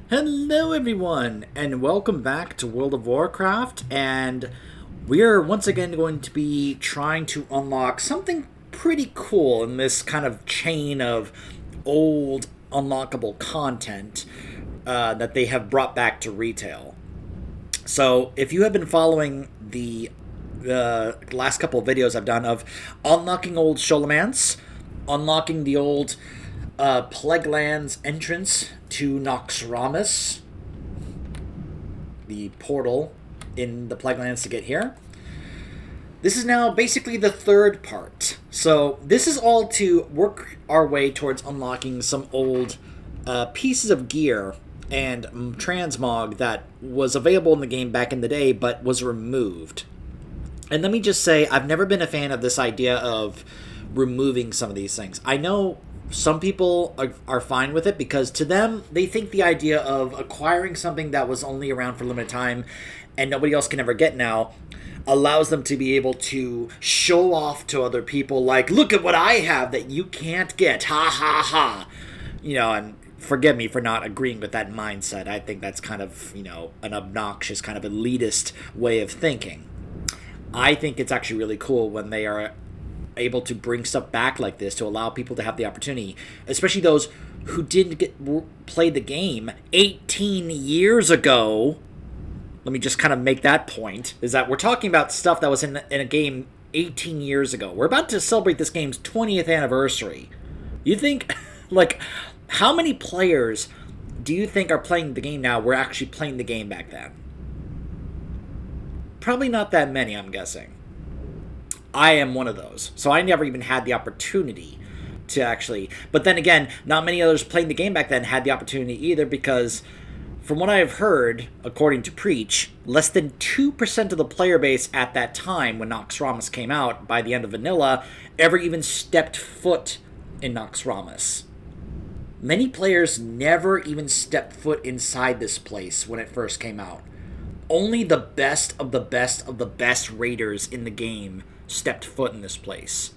Hello everyone, and welcome back to World of Warcraft, and we're once again going to be trying to unlock something pretty cool in this kind of chain of old unlockable content that they have brought back to retail. So, if you have been following the last couple of videos I've done of unlocking old Sholomance, unlocking the old Plaguelands entrance to Naxx, the portal in the Plaguelands to get here. This is now basically the third part. So this is all to work our way towards unlocking some old pieces of gear and transmog that was available in the game back in the day but was removed. And let me just say, I've never been a fan of this idea of removing some of these things. I know some people are fine with it because to them, they think the idea of acquiring something that was only around for a limited time and nobody else can ever get now allows them to be able to show off to other people like, look at what I have that you can't get, ha ha ha. And forgive me for not agreeing with that mindset. I think that's kind of, an obnoxious, kind of elitist way of thinking. I think it's actually really cool when they are able to bring stuff back like this to allow people to have the opportunity, especially those who didn't play the game 18 years ago. Let me just kind of make that point, is that we're talking about stuff that was in a game 18 years ago. We're about to celebrate this game's 20th anniversary. You think, how many players do you think are playing the game now were actually playing the game back then? Probably not that many, I'm guessing. I am one of those. So I never even had the opportunity to actually... But then again, not many others playing the game back then had the opportunity either because, from what I have heard, according to Preach, less than 2% of the player base at that time when Naxx came out, by the end of Vanilla, ever even stepped foot in Naxx. Many players never even stepped foot inside this place when it first came out. Only the best of the best of the best raiders in the game stepped foot in this place.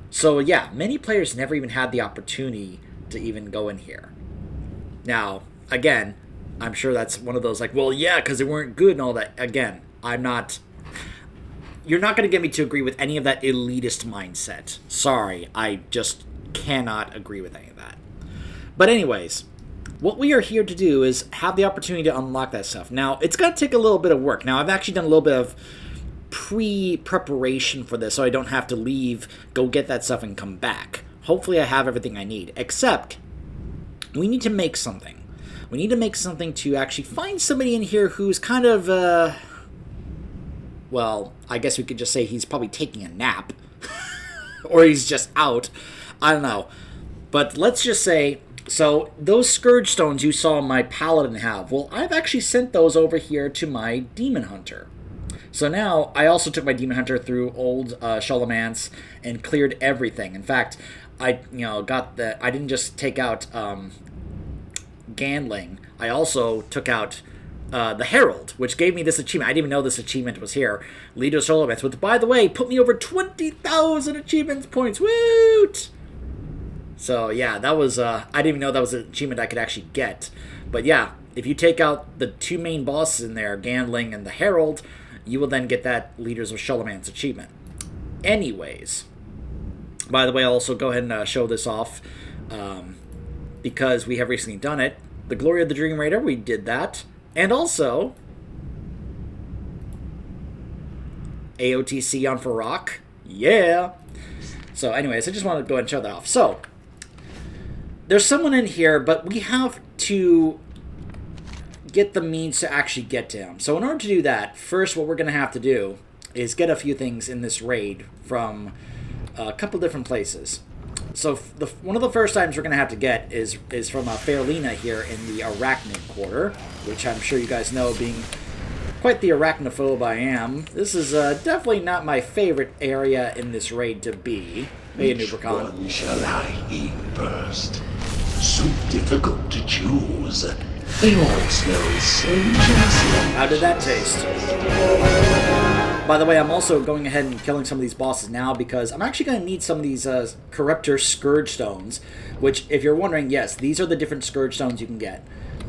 So yeah, many players never even had the opportunity to even go in here. Now, again, I'm sure that's one of those well, yeah, because they weren't good and all that. Again, you're not going to get me to agree with any of that elitist mindset. Sorry, I just cannot agree with any of that. But anyways, what we are here to do is have the opportunity to unlock that stuff. Now, it's going to take a little bit of work. Now, I've actually done a little bit of pre-preparation for this so I don't have to leave, go get that stuff, and come back. Hopefully I have everything I need, except we need to make something. We need to make something to actually find somebody in here who's kind of, well, I guess we could just say he's probably taking a nap. Or he's just out. I don't know. But let's just say, so those Scourge Stones you saw my Paladin have, well, I've actually sent those over here to my Demon Hunter. So now, I also took my Demon Hunter through old Sholomance and cleared everything. In fact, I didn't just take out Gandling. I also took out the Herald, which gave me this achievement. I didn't even know this achievement was here. Leader of Sholomance, which, by the way, put me over 20,000 achievement points. Woot! So, yeah, that was, I didn't even know that was an achievement I could actually get. But, yeah, if you take out the two main bosses in there, Gandling and the Herald, you will then get that Leaders of Sholomance achievement. Anyways, by the way, I'll also go ahead and show this off because we have recently done it. The Glory of the Dream Raider, we did that. And also, AOTC on Farrakh. Yeah! So anyways, I just wanted to go ahead and show that off. So, there's someone in here, but we have to get the means to actually get to him. So in order to do that, first what we're going to have to do is get a few things in this raid from a couple different places. So one of the first items we're going to have to get is from Fairlina here in the Arachnid Quarter, which I'm sure you guys know, being quite the arachnophobe I am. This is definitely not my favorite area in this raid to be. Hey, Nubricon. Which one shall I eat first? So difficult to choose. They all smell so juicy. How did that taste? By the way, I'm also going ahead and killing some of these bosses now because I'm actually going to need some of these Corruptor Scourge Stones, which, if you're wondering, yes, these are the different Scourge Stones you can get.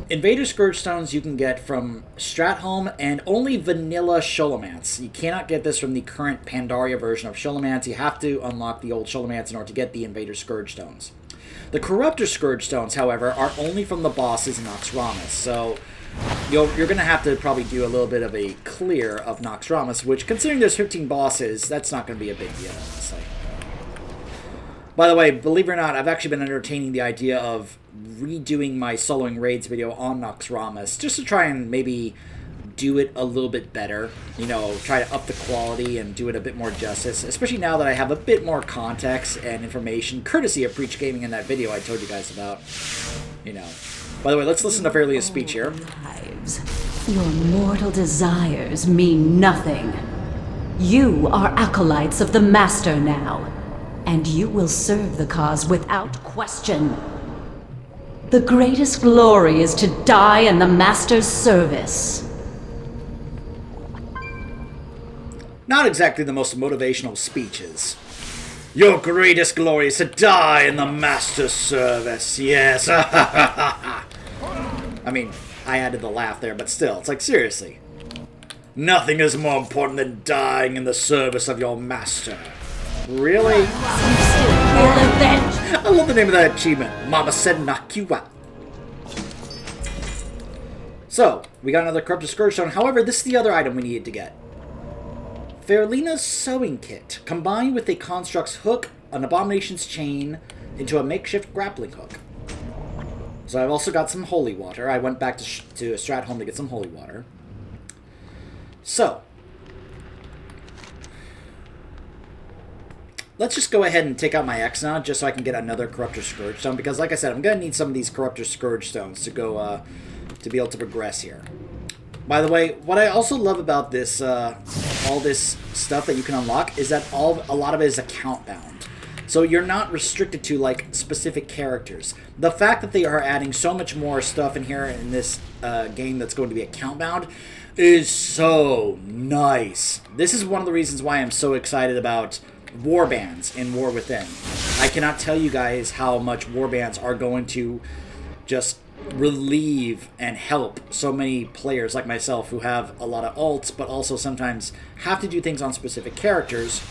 Invader Scourge Stones you can get from Stratholme and only vanilla Sholomance. You cannot get this from the current Pandaria version of Sholomance. You have to unlock the old Sholomance in order to get the Invader Scourge Stones. The Corruptor Scourge Stones, however, are only from the bosses in Naxx, so you're going to have to probably do a little bit of a clear of Naxx, which, considering there's 15 bosses, that's not going to be a big deal, honestly. By the way, believe it or not, I've actually been entertaining the idea of redoing my soloing raids video on Naxx, just to try and maybe do it a little bit better. You know, try to up the quality and do it a bit more justice, especially now that I have a bit more context and information, courtesy of Preach Gaming in that video I told you guys about. You know. By the way, let's listen to Fairlia's speech here. Lives. Your mortal desires mean nothing. You are acolytes of the Master now, and you will serve the cause without question. The greatest glory is to die in the Master's service. Not exactly the most motivational speeches. Your greatest glory is to die in the Master's service, yes. I mean, I added the laugh there, but still, it's like, seriously. Nothing is more important than dying in the service of your Master. Really? I love the name of that achievement. Mama said knock you out. So, we got another Corrupted Scourge Stone. However, this is the other item we needed to get. Fairlina's Sewing Kit, combined with a Construct's Hook, an Abomination's Chain, into a makeshift grappling hook. So I've also got some holy water. I went back to Stratholme to get some holy water. So, let's just go ahead and take out my Exnod just so I can get another Corruptor Scourge Stone, because like I said, I'm going to need some of these Corruptor Scourge Stones to go, to be able to progress here. By the way, what I also love about this, all this stuff that you can unlock is that a lot of it is account bound. So you're not restricted to, like, specific characters. The fact that they are adding so much more stuff in here in this game that's going to be account bound is so nice. This is one of the reasons why I'm so excited about warbands in War Within. I cannot tell you guys how much warbands are going to just relieve and help so many players like myself who have a lot of alts, but also sometimes have to do things on specific characters,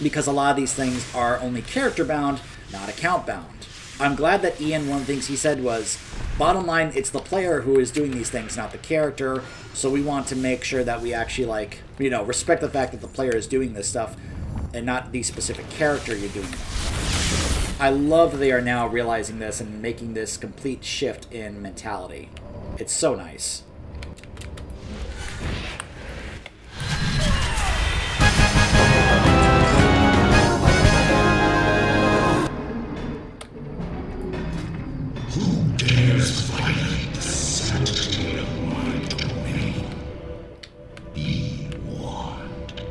because a lot of these things are only character bound, not account bound. I'm glad that Ian, one of the things he said was, bottom line, it's the player who is doing these things, not the character, so we want to make sure that we actually, like, you know, respect the fact that the player is doing this stuff and not the specific character you're doing it. I love that they are now realizing this and making this complete shift in mentality. It's so nice. Who dares violate the sanctity of my domain? Be warned.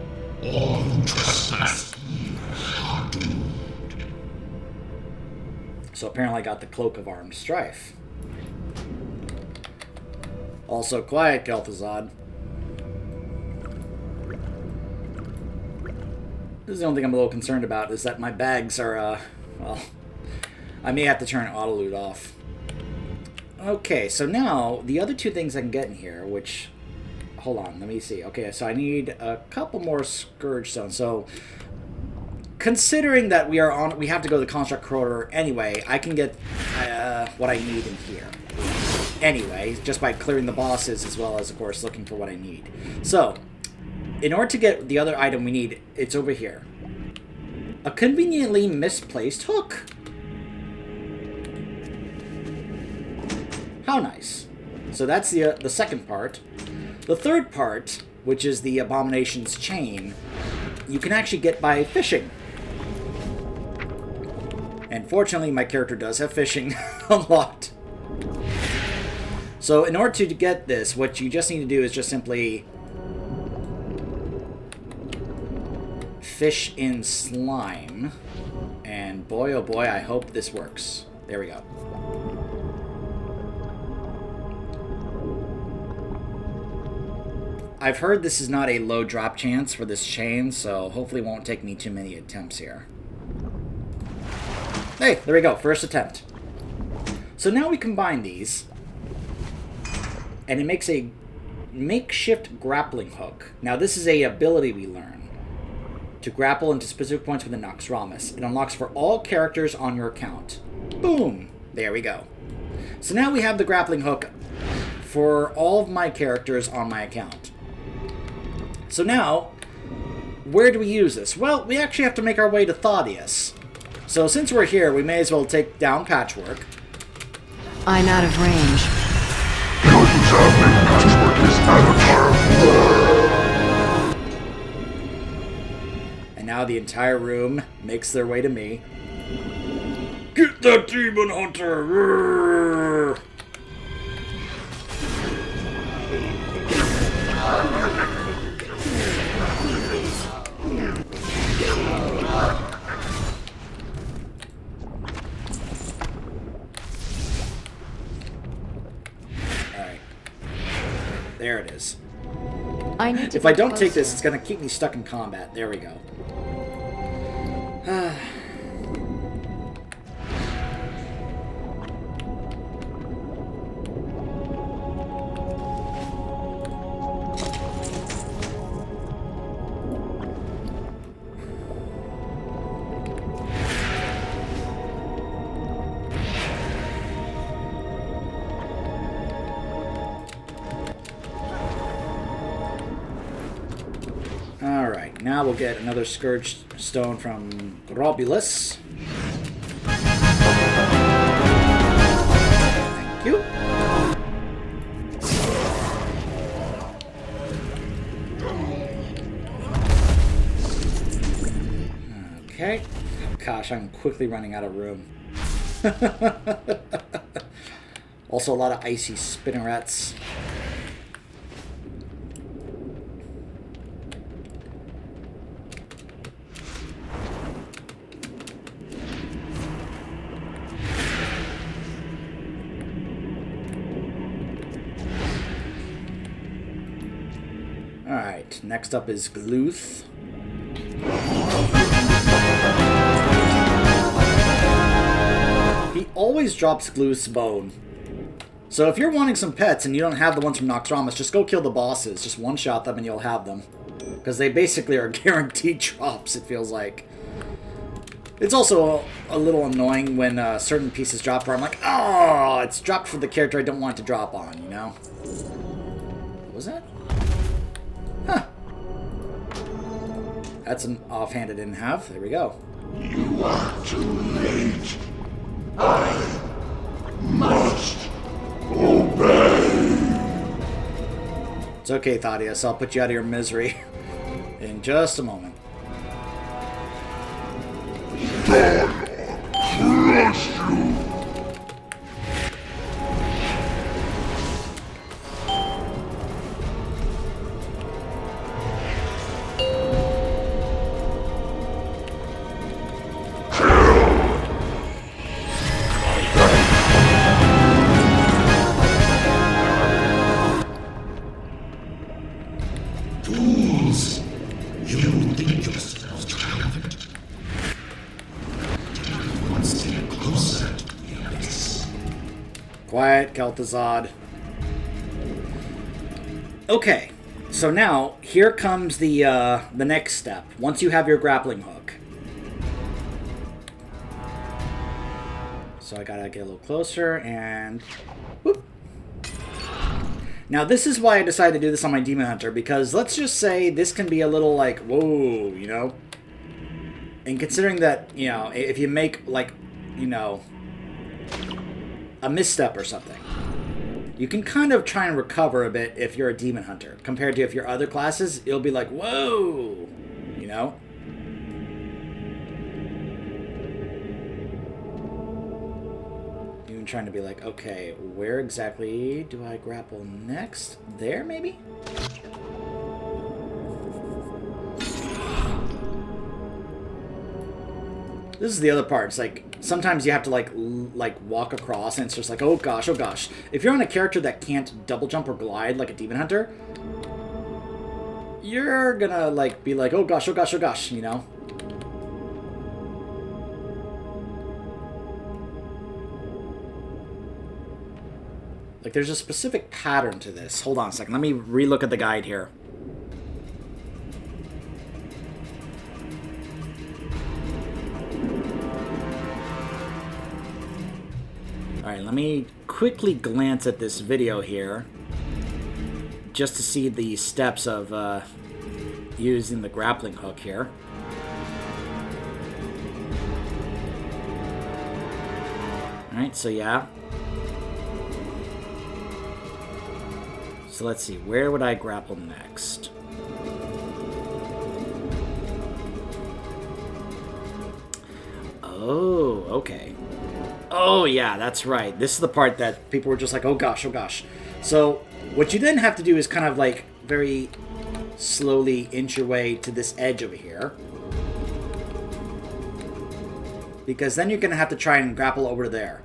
All who trespass here are doomed. So apparently I got the Cloak of Armed Strife. Also quiet, Kel'Thuzad. This is the only thing I'm a little concerned about, is that my bags are, well, I may have to turn auto loot off. Okay, so now, the other two things I can get in here, which, hold on, let me see. Okay, so I need a couple more Scourge Stones. So, considering that we have to go to the Construct Corridor anyway, I can get what I need in here. Anyway, just by clearing the bosses, as well as, of course, looking for what I need. So, in order to get the other item we need, it's over here. A conveniently misplaced hook. How nice. So that's the second part. The third part, which is the Abomination's Chain, you can actually get by fishing. And fortunately, my character does have fishing unlocked. So in order to get this, what you just need to do is just simply fish in slime. And boy, oh boy, I hope this works. There we go. I've heard this is not a low drop chance for this chain, so hopefully it won't take me too many attempts here. Hey, there we go, first attempt. So now we combine these. and it makes a makeshift grappling hook. Now, this is a ability we learn to grapple into specific points within Naxx. It unlocks for all characters on your account. Boom! There we go. So now we have the grappling hook for all of my characters on my account. So now, where do we use this? Well, we actually have to make our way to Thaddeus. So since we're here, we may as well take down Patchwork. I'm out of range. Patchwork is avatar. And now the entire room makes their way to me. Get that demon hunter! Roar! Alright. There it is. I need to If I get don't take this, closer. it's going to keep me stuck in combat. There we go. Alright, now we'll get another Scourge Stone from Globulus. Thank you. Okay. Gosh, I'm quickly running out of room. Also a lot of icy spinnerets. Alright, next up is Gluth. He always drops Gluth's bone. So if you're wanting some pets and you don't have the ones from Naxx, just go kill the bosses. Just one-shot them and you'll have them. Because they basically are guaranteed drops, it feels like. It's also a little annoying when certain pieces drop where I'm like, oh, it's dropped for the character I don't want it to drop on, you know? What was that? Huh. That's an offhand I didn't have. There we go. You are too late. I must obey. It's okay, Thaddeus. I'll put you out of your misery in just a moment. Crush you. Fools! You think yourselves triumphant? One step closer to the abyss. Quiet, Kel'Thuzad. Okay, so now here comes the next step. Once you have your grappling hook, so I gotta get a little closer and whoop. Now this is why I decided to do this on my Demon Hunter, because let's just say this can be a little like whoa, you know. And considering that, you know, if you make like, you know, a misstep or something, you can kind of try and recover a bit if you're a Demon Hunter. Compared to if you're other classes, it'll be like, whoa! You know? Even trying to be like, okay, where exactly do I grapple next? There, maybe? This is the other part. It's like, sometimes you have to like walk across and it's just like, oh gosh, oh gosh. If you're on a character that can't double jump or glide like a Demon Hunter, you're gonna like be like, oh gosh, oh gosh, oh gosh, you know? Like, there's a specific pattern to this. Hold on a second. Let me relook at the guide here. Alright, let me quickly glance at this video here. Just to see the steps of using the grappling hook here. Alright, so yeah. So let's see, where would I grapple next? Oh, okay. Oh, yeah, that's right. This is the part that people were just like, oh gosh, oh gosh. So, what you then have to do is kind of like very slowly inch your way to this edge over here. Because then you're going to have to try and grapple over there.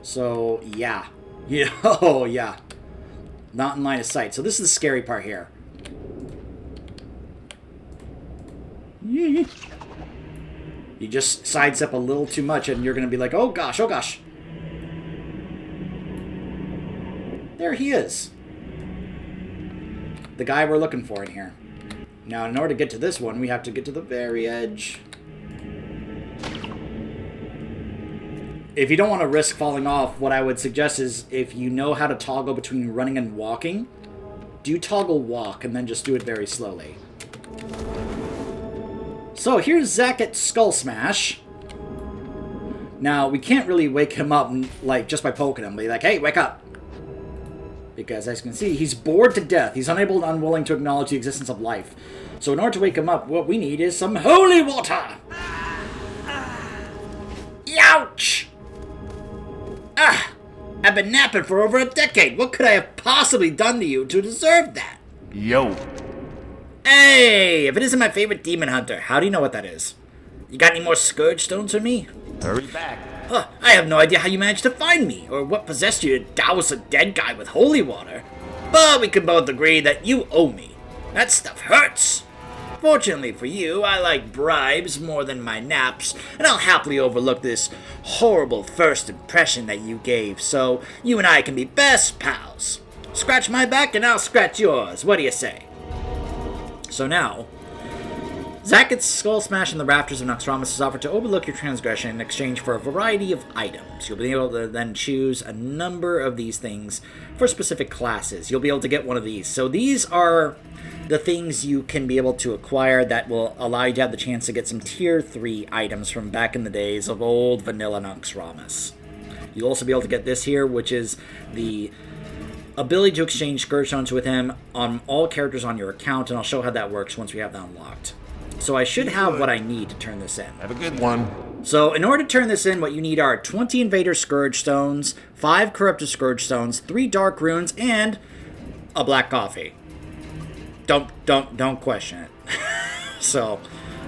So, yeah. Yeah, oh, yeah. Not in line of sight. So this is the scary part here. You just sidestep a little too much and you're going to be like, oh gosh, oh gosh. There he is. The guy we're looking for in here. Now, in order to get to this one, we have to get to the very edge. If you don't want to risk falling off, what I would suggest is if you know how to toggle between running and walking, do toggle walk and then just do it very slowly. So here's Zack at Skull Smash. Now, we can't really wake him up like just by poking him. Be like, hey, wake up. Because as you can see, he's bored to death. He's unable and unwilling to acknowledge the existence of life. So in order to wake him up, what we need is some holy water. Ouch! Ah! I've been napping for over a decade. What could I have possibly done to you to deserve that? Yo. Hey! If it isn't my favorite demon hunter, how do you know what that is? You got any more Scourge Stones for me? Hurry back. I have no idea how you managed to find me, or what possessed you to douse a dead guy with holy water. But we can both agree that you owe me. That stuff hurts. Fortunately for you, I like bribes more than my naps, and I'll happily overlook this horrible first impression that you gave, so you and I can be best pals. Scratch my back and I'll scratch yours. What do you say? So now, Zack gets Skull Smash in the rafters of Naxx is offered to overlook your transgression in exchange for a variety of items. You'll be able to then choose a number of these things for specific classes. You'll be able to get one of these. So these are the things you can be able to acquire that will allow you to have the chance to get some Tier 3 items from back in the days of old vanilla Naxx. You'll also be able to get this here, which is the ability to exchange Scourge Stones with him on all characters on your account, and I'll show how that works once we have that unlocked. So I should have what I need to turn this in. Have a good one. So in order to turn this in, what you need are 20 Invader Scourge Stones, 5 Corrupted Scourge Stones, 3 Dark Runes, and a black coffee. Don't question it. So,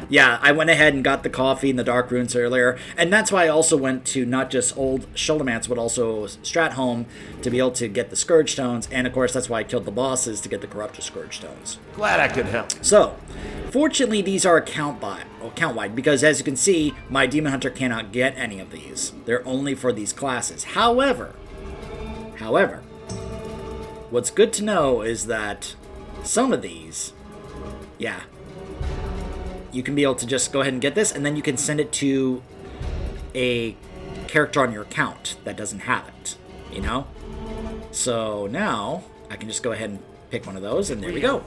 yeah, I went ahead and got the coffee and the Dark Runes earlier, and that's why I also went to not just Old Shouldermance, but also Stratholme to be able to get the Scourge Stones, and of course that's why I killed the bosses to get the Corrupted Scourge Stones. Glad I could help. So, fortunately these are account-wide, because as you can see, my Demon Hunter cannot get any of these. They're only for these classes. However, what's good to know is that some of these, yeah, you can be able to just go ahead and get this, and then you can send it to a character on your account that doesn't have it, you know? So now, I can just go ahead and pick one of those, and there we go.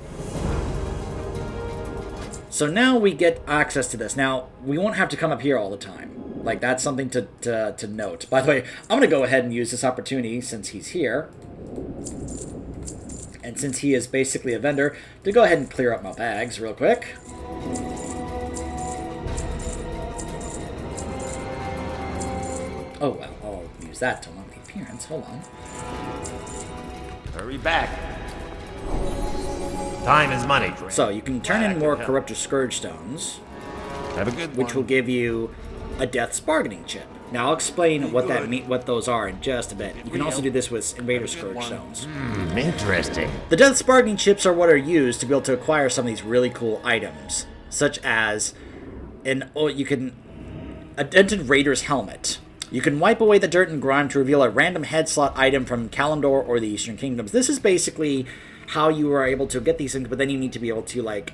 So now we get access to this. Now, we won't have to come up here all the time. Like, that's something to note. By the way, I'm going to go ahead and use this opportunity, since he's here, and since he is basically a vendor, to go ahead and clear up my bags real quick. Oh, well, I'll use that to unlock the appearance. Hold on. Hurry back. Time is money, Drake. So, you can turn in more Corrupted Scourge Stones, Have a good one. which will give you a Death's Bargaining Chip. Now, I'll explain what those are in just a bit. You can also do this with Invader Scourge Stones. Interesting. The Death's Bargaining Chips are what are used to be able to acquire some of these really cool items, such as a dented Raider's Helmet. You can wipe away the dirt and grime to reveal a random head slot item from Kalimdor or the Eastern Kingdoms. This is basically how you are able to get these things, but then you need to be able to, like,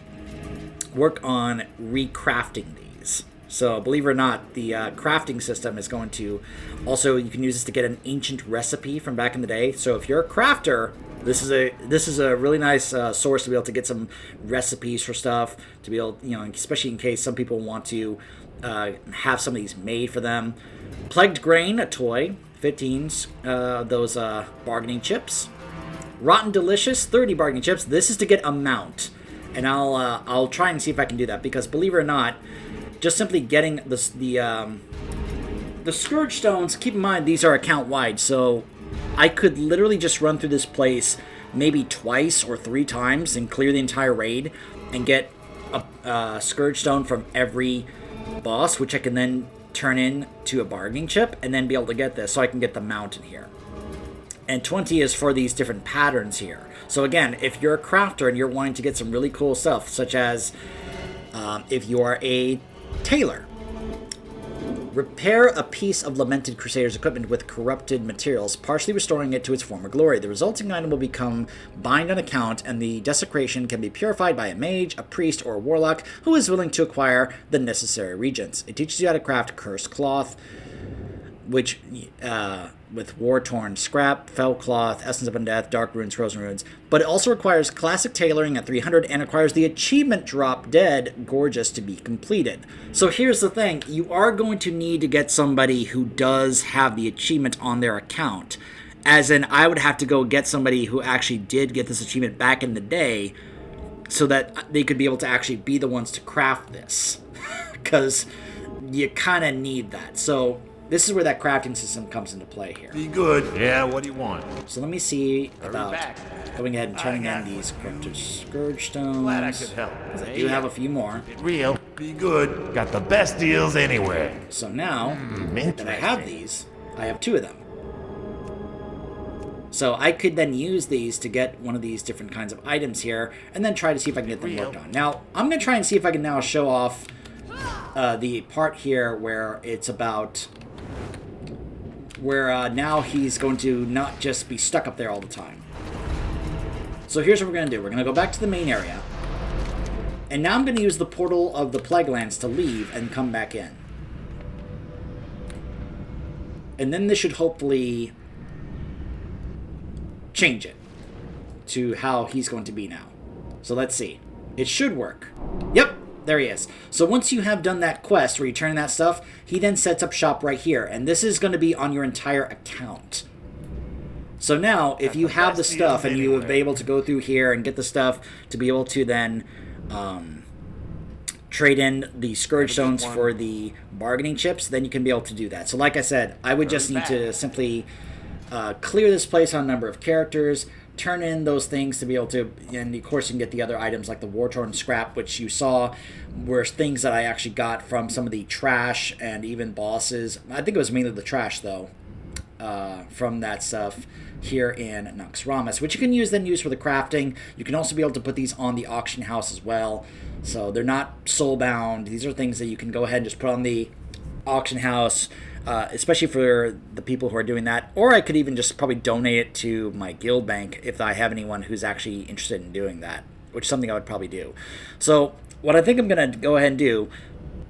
work on recrafting these. So, believe it or not, the crafting system is going to... Also, you can use this to get an ancient recipe from back in the day. So, if you're a crafter, this is a really nice source to be able to get some recipes for stuff. To be able, you know, especially in case some people want to have some of these made for them. Plagued Grain, a toy. 15s, those bargaining chips. Rotten Delicious, 30 bargaining chips. This is to get a mount. And I'll try and see if I can do that. Because, believe it or not, just simply getting the Scourge Stones, keep in mind, these are account-wide, so I could literally just run through this place maybe twice or 3 times and clear the entire raid and get a Scourge Stone from every boss, which I can then turn into a bargaining chip and then be able to get this, so I can get the mount in here. And 20 is for these different patterns here. So again, if you're a crafter and you're wanting to get some really cool stuff, such as if you are a tailor, repair a piece of lamented Crusader's equipment with corrupted materials, partially restoring it to its former glory. The resulting item will become bind on account, and the desecration can be purified by a mage, a priest, or a warlock who is willing to acquire the necessary regents. It teaches you how to craft cursed cloth, which with war-torn scrap, fell cloth, essence of undeath, dark runes, frozen runes. But it also requires classic tailoring at 300 and requires the achievement drop dead gorgeous to be completed. So here's the thing, you are going to need to get somebody who does have the achievement on their account. As in, I would have to go get somebody who actually did get this achievement back in the day so that they could be able to actually be the ones to craft this. Because you kind of need that. So this is where that crafting system comes into play here. Be good. Yeah, what do you want? So let me see about going ahead and turning in these corrupted Scourge Stones. Glad I could help. Because I do have a few more. Real. Be good. Got the best deals anywhere. So now that I have these, I have 2 of them. So I could then use these to get one of these different kinds of items here, and then try to see if I can get them worked on. Now, I'm going to try and see if I can now show off the part here where it's about... where now he's going to not just be stuck up there all the time. So here's what we're going to do. We're going to go back to the main area. And now I'm going to use the portal of the Plaguelands to leave and come back in. And then this should hopefully change it to how he's going to be now. So let's see. It should work. Yep. There he is. So once you have done that quest where you turn that stuff, he then sets up shop right here. And this is going to be on your entire account. So now, if you have the stuff and you will be able to go through here and get the stuff to be able to then trade in the Scourge Stones for the bargaining chips, then you can be able to do that. So like I said, I would just need to simply clear this place on a number of characters, turn in those things to be able to, and of course you can get the other items like the war-torn scrap, which you saw were things that I actually got from some of the trash and even bosses. I think it was mainly the trash though, from that stuff here in Naxx, which you can use for the crafting. You can also be able to put these on the auction house as well, so they're not soul-bound. These are things that you can go ahead and just put on the auction house, especially for the people who are doing that. Or I could even just probably donate it to my guild bank if I have anyone who's actually interested in doing that, which is something I would probably do. So what I think I'm going to go ahead and do,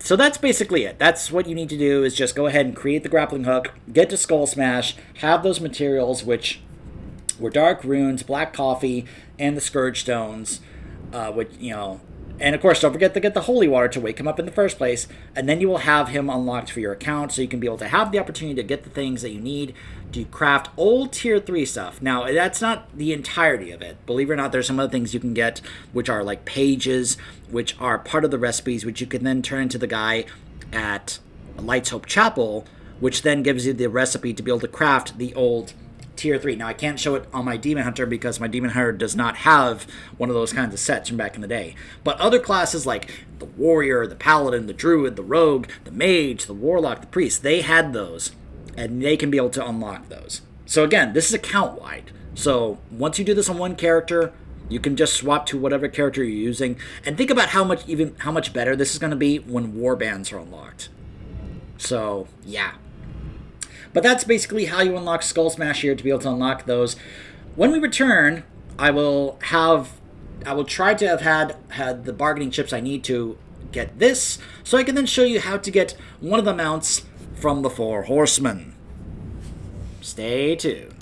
so that's basically it. That's what you need to do, is just go ahead and create the grappling hook, get to Skull Smash, have those materials, which were dark runes, black coffee, and the Scourge Stones, which, you know, and of course, don't forget to get the holy water to wake him up in the first place, and then you will have him unlocked for your account, so you can be able to have the opportunity to get the things that you need to craft old tier 3 stuff. Now, that's not the entirety of it. Believe it or not, there's some other things you can get, which are like pages, which are part of the recipes, which you can then turn into the guy at Light's Hope Chapel, which then gives you the recipe to be able to craft the old tier 3. Now, I can't show it on my Demon Hunter because my Demon Hunter does not have one of those kinds of sets from back in the day. But other classes like the Warrior, the Paladin, the Druid, the Rogue, the Mage, the Warlock, the Priest, they had those, and they can be able to unlock those. So again, this is account-wide. So once you do this on one character, you can just swap to whatever character you're using. And think about how much better this is going to be when warbands are unlocked. So, yeah. But that's basically how you unlock Skull Smash here to be able to unlock those. When we return, I will try to have had the bargaining chips I need to get this, so I can then show you how to get one of the mounts from the Four Horsemen. Stay tuned.